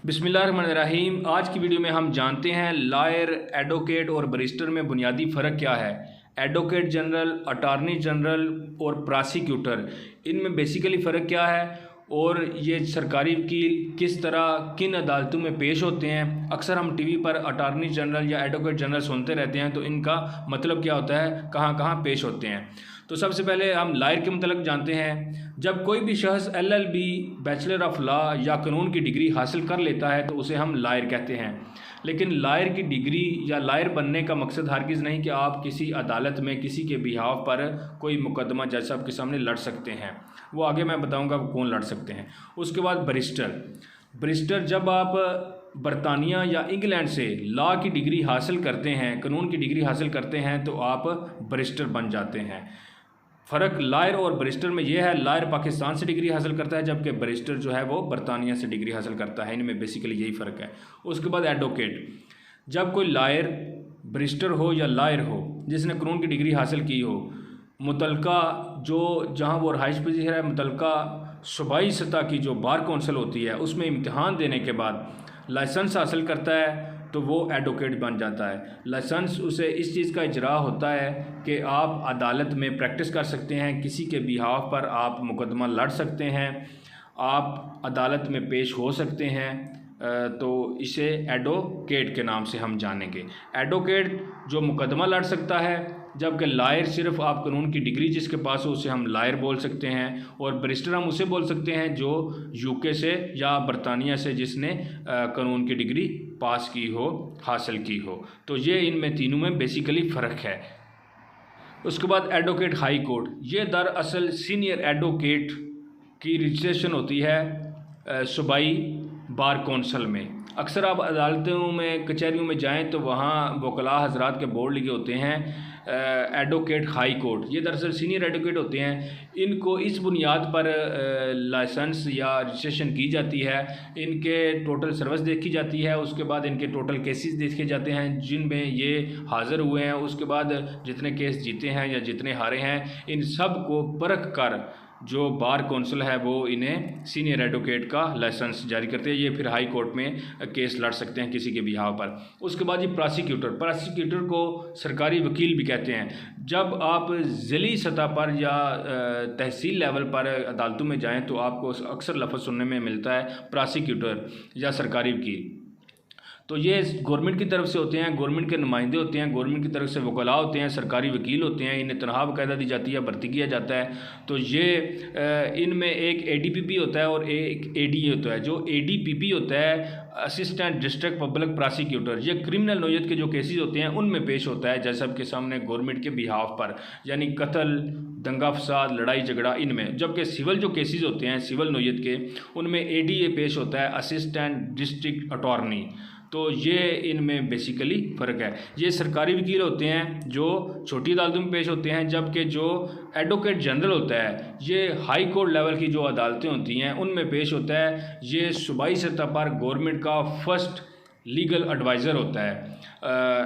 बिस्मिल्लाहिर्रहमानिर्रहीम। आज की वीडियो में हम जानते हैं लॉयर, एडवोकेट और बैरिस्टर में बुनियादी फ़र्क क्या है। एडवोकेट जनरल, अटॉर्नी जनरल और प्रोसिक्यूटर, इनमें बेसिकली फ़र्क क्या है और ये सरकारी वकील किस तरह किन अदालतों में पेश होते हैं। अक्सर हम टीवी पर अटॉर्नी जनरल या एडवोकेट जनरल सुनते रहते हैं, तो इनका मतलब क्या होता है, कहाँ कहाँ पेश होते हैं। तो सबसे पहले हम लॉयर के मतलब जानते हैं। जब कोई भी शख्स LLB, बैचलर ऑफ लॉ या कानून की डिग्री हासिल कर लेता है तो उसे हम लॉयर कहते हैं। लेकिन लॉयर की डिग्री या लॉयर बनने का मकसद हरगिज़ नहीं कि आप किसी अदालत में किसी के बिहाव पर कोई मुकदमा जज साहब के सामने लड़ सकते हैं। वो आगे मैं बताऊंगा कौन लड़ सकते हैं। उसके बाद बैरिस्टर, जब आप बरतानिया या इंग्लैंड से लॉ की डिग्री हासिल करते हैं, कानून की डिग्री हासिल करते हैं, तो आप बैरिस्टर बन जाते हैं। फ़र्क लॉयर और बैरिस्टर में यह है, लॉयर पाकिस्तान से डिग्री हासिल करता है जबकि बैरिस्टर जो है वो बरतानिया से डिग्री हासिल करता है। इनमें बेसिकली यही फ़र्क है। उसके बाद एडवोकेट, जब कोई लॉयर, बैरिस्टर हो या लॉयर हो जिसने कानून की डिग्री हासिल की हो, मुतलका जो जहाँ वो रहाइश पजीर है, मुतलका सूबाई सतह की जो बार कौंसिल होती है उसमें इम्तिहान देने के बाद लाइसेंस हासिल करता है तो वो एडवोकेट बन जाता है। लाइसेंस उसे इस चीज़ का इजरा होता है कि आप अदालत में प्रैक्टिस कर सकते हैं, किसी के बिहाफ पर आप मुकदमा लड़ सकते हैं, आप अदालत में पेश हो सकते हैं। तो इसे एडवोकेट के नाम से हम जानेंगे। एडवोकेट जो मुकदमा लड़ सकता है, जबकि लॉयर सिर्फ आप कानून की डिग्री जिसके पास हो उसे हम लॉयर बोल सकते हैं, और बैरिस्टर हम उसे बोल सकते हैं जो UK से या बरतानिया से जिसने कानून की डिग्री पास की हो, हासिल की हो। तो ये इनमें तीनों में बेसिकली फ़र्क है। उसके बाद एडवोकेट हाई कोर्ट, ये दरअसल सीनियर एडवोकेट की रजिस्ट्रेशन होती है सूबाई बार कौंसिल में। अक्सर आप अदालतों में, कचहरियों में जाएं तो वहाँ वकला हजरात के बोर्ड लगे होते हैं एडवोकेट हाई कोर्ट। ये दरअसल सीनियर एडवोकेट होते हैं। इनको इस बुनियाद पर लाइसेंस या रजिस्ट्रेशन की जाती है, इनके टोटल सर्विस देखी जाती है, उसके बाद इनके टोटल केसेस देखे जाते हैं जिनमें ये हाज़िर हुए हैं, उसके बाद जितने केस जीते हैं या जितने हारे हैं, इन सब को परख कर जो बार कौंसिल है वो इन्हें सीनियर एडवोकेट का लाइसेंस जारी करते हैं। ये फिर हाई कोर्ट में केस लड़ सकते हैं किसी के बिहाव पर। उसके बाद ये प्रोसिक्यूटर को सरकारी वकील भी कहते हैं। जब आप ज़िली सतह पर या तहसील लेवल पर अदालतों में जाएं तो आपको अक्सर लफ्ज़ सुनने में मिलता है प्रोसिक्यूटर या सरकारी वकील। तो ये गवर्नमेंट की तरफ से होते हैं, गवर्नमेंट के नुमाइंदे होते हैं, गवर्नमेंट की तरफ से वकला होते हैं, सरकारी वकील होते हैं, इन्हें तनख्वाह बाकायदा दी जाती है, भर्ती किया जाता है। तो ये इनमें एक ADPP होता है और एक ADA होता है। जो ADPP होता है, असिस्टेंट डिस्ट्रिक्ट पब्लिक प्रोसिक्यूटर, ये क्रिमिनल नौयत के जो केसेस होते हैं उनमें पेश होता है जज साहब के सामने गवर्नमेंट के बिहाफ पर, यानी कत्ल, दंगा फसाद, लड़ाई झगड़ा, इनमें। जबकि सिविल जो केसेस होते हैं सिविल नौयत के, उनमें ADA पेश होता है, असिस्टेंट डिस्ट्रिक्ट अटॉर्नी। तो ये इनमें बेसिकली फ़र्क है। ये सरकारी वकील होते हैं जो छोटी अदालतों में पेश होते हैं, जबकि जो एडवोकेट जनरल होता है ये हाई कोर्ट लेवल की जो अदालतें होती हैं उनमें पेश होता है। ये सूबाई सतह पर गवर्नमेंट का फर्स्ट लीगल एडवाइज़र होता है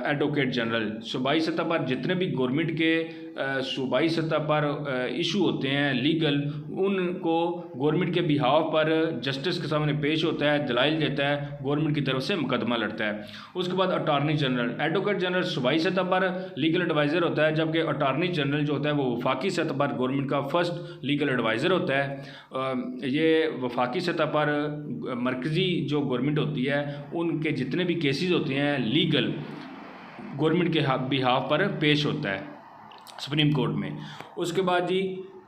एडवोकेट जनरल। सूबाई सतह पर जितने भी गवर्नमेंट के सूबाई सतह पर इशू होते हैं लीगल, उनको गवर्नमेंट के बिहाव पर जस्टिस के सामने पेश होता है, दलाइल देता है, गवर्नमेंट की तरफ से मुकदमा लड़ता है। उसके बाद अटॉर्नी जनरल, एडवोकेट जनरल सूबाई सतह पर लीगल एडवाइज़र होता है, जबकि अटॉर्नी जनरल जो होता है वो वफाकी सतह पर गवर्नमेंट का फर्स्ट लीगल एडवाइज़र होता है। ये वफाकी सतह पर मरकज़ी जो गवर्नमेंट होती है उनके जितने भी केसेस होते हैं लीगल, गवर्नमेंट के बिहाफ पर पेश होता है सुप्रीम कोर्ट में। उसके बाद जी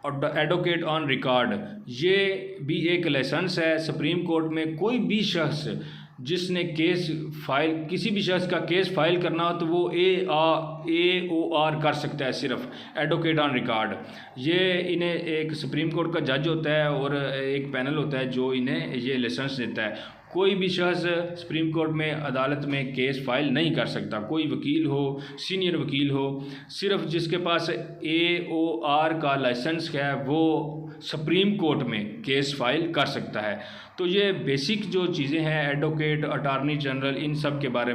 एडवोकेट ऑन रिकॉर्ड, ये भी एक लाइसेंस है सुप्रीम कोर्ट में। कोई भी शख्स जिसने केस फाइल, किसी भी शख्स का केस फाइल करना हो तो वो AOR कर सकता है, सिर्फ एडवोकेट ऑन रिकॉर्ड। ये इन्हें एक सुप्रीम कोर्ट का जज होता है और एक पैनल होता है जो इन्हें ये लाइसेंस देता है। कोई भी शख्स सुप्रीम कोर्ट में अदालत में केस फाइल नहीं कर सकता, कोई वकील हो, सीनियर वकील हो, सिर्फ जिसके पास AOR का लाइसेंस है वो सुप्रीम कोर्ट में केस फाइल कर सकता है। तो ये बेसिक जो चीज़ें हैं एडवोकेट, अटॉर्नी जनरल, इन सब के बारे में